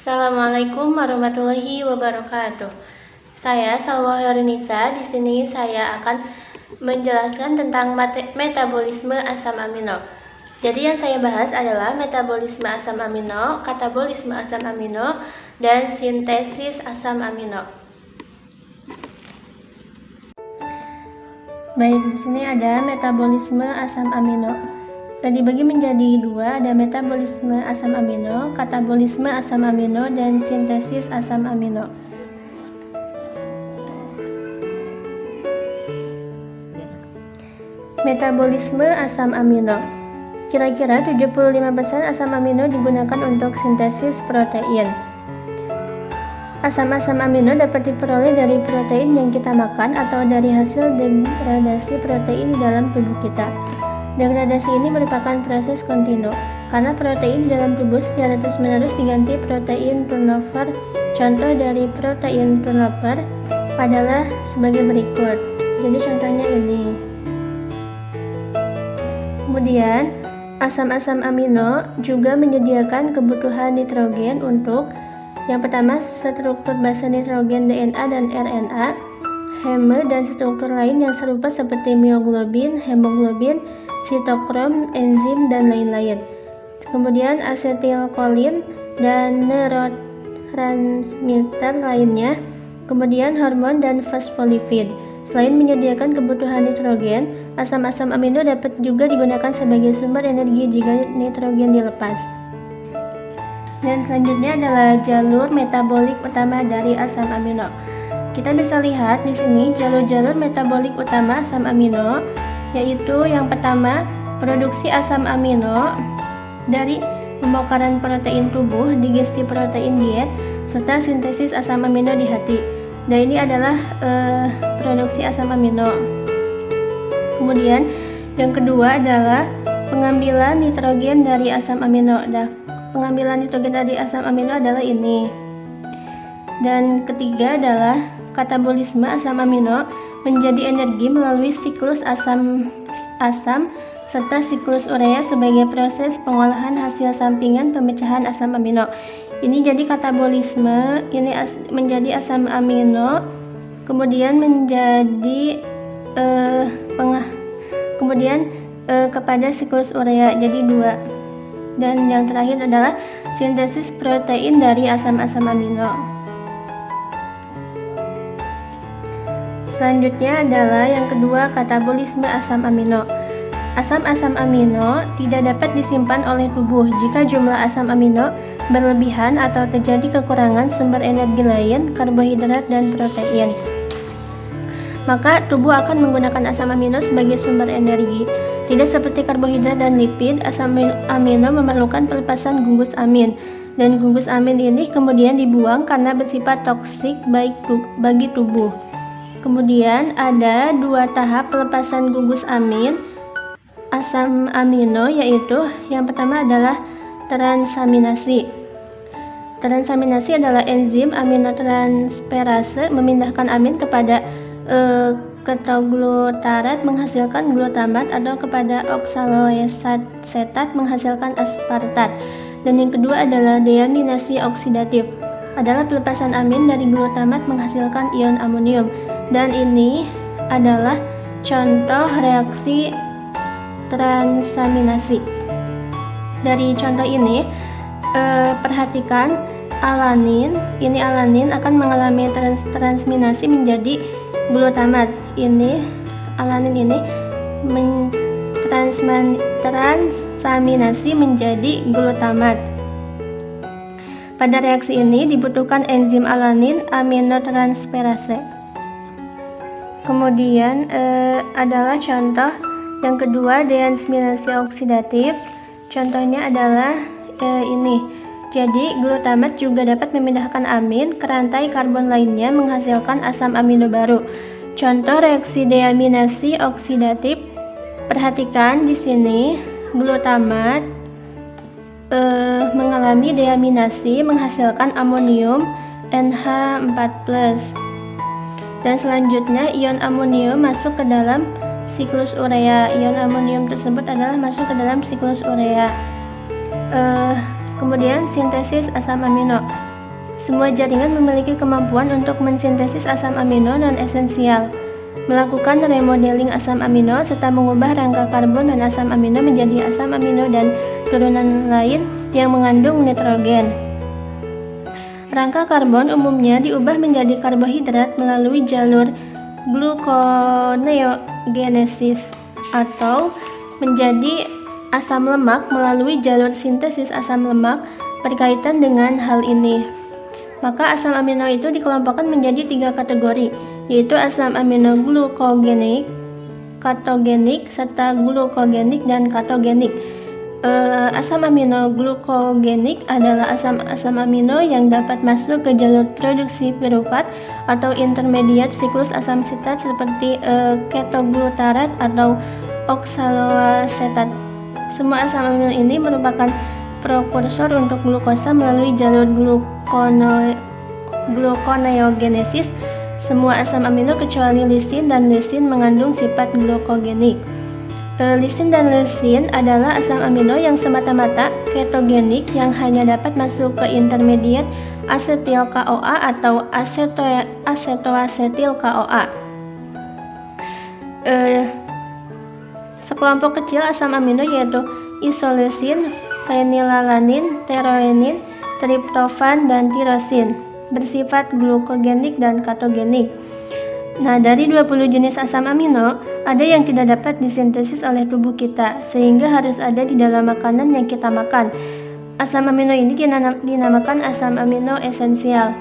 Assalamualaikum warahmatullahi wabarakatuh. Saya Salwa Horinisa. Di sini saya akan menjelaskan tentang metabolisme asam amino. Jadi yang saya bahas adalah metabolisme asam amino, katabolisme asam amino, dan sintesis asam amino. Baik, di sini ada metabolisme asam amino. Dibagi menjadi dua, ada metabolisme asam amino, katabolisme asam amino, dan sintesis asam amino. Metabolisme asam amino. Kira-kira 75% asam amino digunakan untuk sintesis protein. Asam-asam amino dapat diperoleh dari protein yang kita makan atau dari hasil degradasi protein di dalam tubuh kita. Degradasi ini merupakan proses kontinu, karena protein di dalam tubuh secara terus-menerus diganti protein turnover. Contoh dari protein turnover adalah sebagai berikut. Jadi contohnya ini. Kemudian, asam-asam amino juga menyediakan kebutuhan nitrogen untuk yang pertama, struktur basa nitrogen DNA dan RNA, heme, dan struktur lain yang serupa seperti mioglobin, hemoglobin, sitokrom, enzim, dan lain-lain. Kemudian asetilkolin dan neurotransmitter lainnya. Kemudian hormon dan fosfolipid. Selain menyediakan kebutuhan nitrogen, asam-asam amino dapat juga digunakan sebagai sumber energi jika nitrogen dilepas. Dan selanjutnya adalah jalur metabolik utama dari asam amino. Kita bisa lihat di sini jalur-jalur metabolik utama asam amino, yaitu yang pertama, produksi asam amino dari pembongkaran protein tubuh, digesti protein diet, serta sintesis asam amino di hati. Dan ini adalah produksi asam amino. Kemudian yang kedua adalah pengambilan nitrogen dari asam amino. Pengambilan nitrogen dari asam amino adalah ini. Dan ketiga adalah katabolisme asam amino menjadi energi melalui siklus asam serta siklus urea sebagai proses pengolahan hasil sampingan pemecahan asam amino. Ini jadi katabolisme, ini menjadi asam amino, kemudian menjadi kepada siklus urea, jadi dua. Dan yang terakhir adalah sintesis protein dari asam-asam amino. Selanjutnya adalah yang kedua, katabolisme asam amino. Asam-asam amino tidak dapat disimpan oleh tubuh jika jumlah asam amino berlebihan atau terjadi kekurangan sumber energi lain, karbohidrat dan protein. Maka tubuh akan menggunakan asam amino sebagai sumber energi. Tidak seperti karbohidrat dan lipid, asam amino memerlukan pelepasan gugus amin. Dan gugus amin ini kemudian dibuang karena bersifat toksik bagi tubuh. Kemudian ada dua tahap pelepasan gugus amin asam amino, yaitu yang pertama adalah transaminasi. Transaminasi adalah enzim aminotransferase memindahkan amin kepada ketoglutarat menghasilkan glutamat atau kepada oksaloasetat menghasilkan aspartat. Dan yang kedua adalah deaminasi oksidatif, adalah pelepasan amin dari glutamat menghasilkan ion amonium. Dan ini adalah contoh reaksi transaminasi. Dari contoh ini, perhatikan alanin. Ini alanin akan mengalami transaminasi menjadi glutamat. Ini alanin ini transaminasi menjadi glutamat. Pada reaksi ini dibutuhkan enzim alanin aminotransferase. Kemudian adalah contoh yang kedua, deaminasi oksidatif. Contohnya adalah ini. Jadi glutamat juga dapat memindahkan amin ke rantai karbon lainnya menghasilkan asam amino baru. Contoh reaksi deaminasi oksidatif. Perhatikan di sini glutamat mengalami deaminasi menghasilkan amonium NH4+. Dan selanjutnya ion amonium masuk ke dalam siklus urea. Ion amonium tersebut adalah masuk ke dalam siklus urea. Kemudian sintesis asam amino. Semua jaringan memiliki kemampuan untuk mensintesis asam amino non-esensial, melakukan remodeling asam amino, serta mengubah rangka karbon dan asam amino menjadi asam amino dan turunan lain yang mengandung nitrogen. Rangka karbon umumnya diubah menjadi karbohidrat melalui jalur gluconeogenesis atau menjadi asam lemak melalui jalur sintesis asam lemak. Berkaitan dengan hal ini, maka asam amino itu dikelompokkan menjadi 3 kategori, yaitu asam amino glukogenik, katogenik, serta glukogenik dan katogenik. Asam amino glukogenik adalah asam amino yang dapat masuk ke jalur produksi piruvat atau intermediat siklus asam sitat seperti ketoglutarat atau oksaloasetat. Semua asam amino ini merupakan prekursor untuk glukosa melalui jalur gluconeogenesis. Semua asam amino kecuali lisin dan lisin mengandung sifat glukogenik. Lisin dan lisin adalah asam amino yang semata-mata ketogenik yang hanya dapat masuk ke intermediat asetil CoA atau asetoasetil CoA. Sekelompok kecil asam amino yaitu isoleusin, fenilalanin, theronin, triptofan, dan tirosin bersifat glukogenik dan katogenik. Nah, dari 20 jenis asam amino, ada yang tidak dapat disintesis oleh tubuh kita, sehingga harus ada di dalam makanan yang kita makan. Asam amino ini dinamakan asam amino esensial.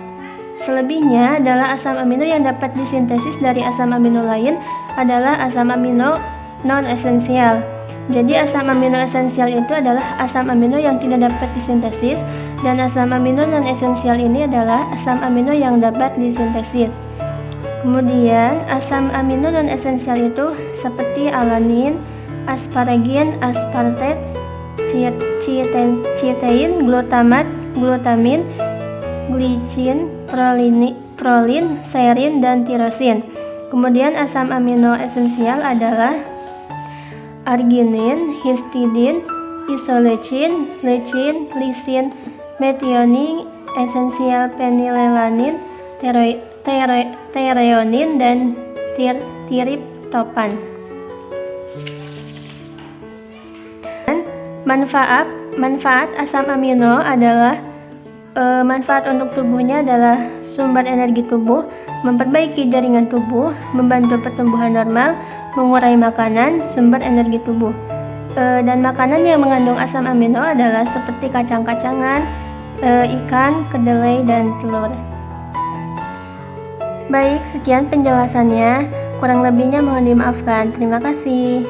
Selebihnya adalah asam amino yang dapat disintesis dari asam amino lain adalah asam amino non-esensial. Jadi asam amino esensial itu adalah asam amino yang tidak dapat disintesis, dan asam amino non-esensial ini adalah asam amino yang dapat disintesis. Kemudian asam amino non-esensial itu seperti alanin, asparagin, aspartate, citein, glutamat, glutamin, glicin, prolin, serin, dan tirosin. Kemudian asam amino esensial adalah arginin, histidin, isoleucin, leucin, lisin, metionin, esensial fenilalanin, thereonin, dan triptofan. Manfaat asam amino adalah manfaat untuk tubuhnya adalah sumber energi tubuh, memperbaiki jaringan tubuh, membantu pertumbuhan normal, mengurai makanan, sumber energi tubuh. Dan makanan yang mengandung asam amino adalah seperti kacang-kacangan, ikan, kedelai, dan telur. Baik, sekian penjelasannya. Kurang lebihnya mohon dimaafkan. Terima kasih.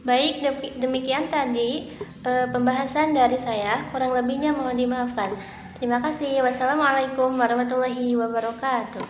Baik, demikian tadi pembahasan dari saya. Kurang lebihnya mohon dimaafkan. Terima kasih. Wassalamualaikum warahmatullahi wabarakatuh.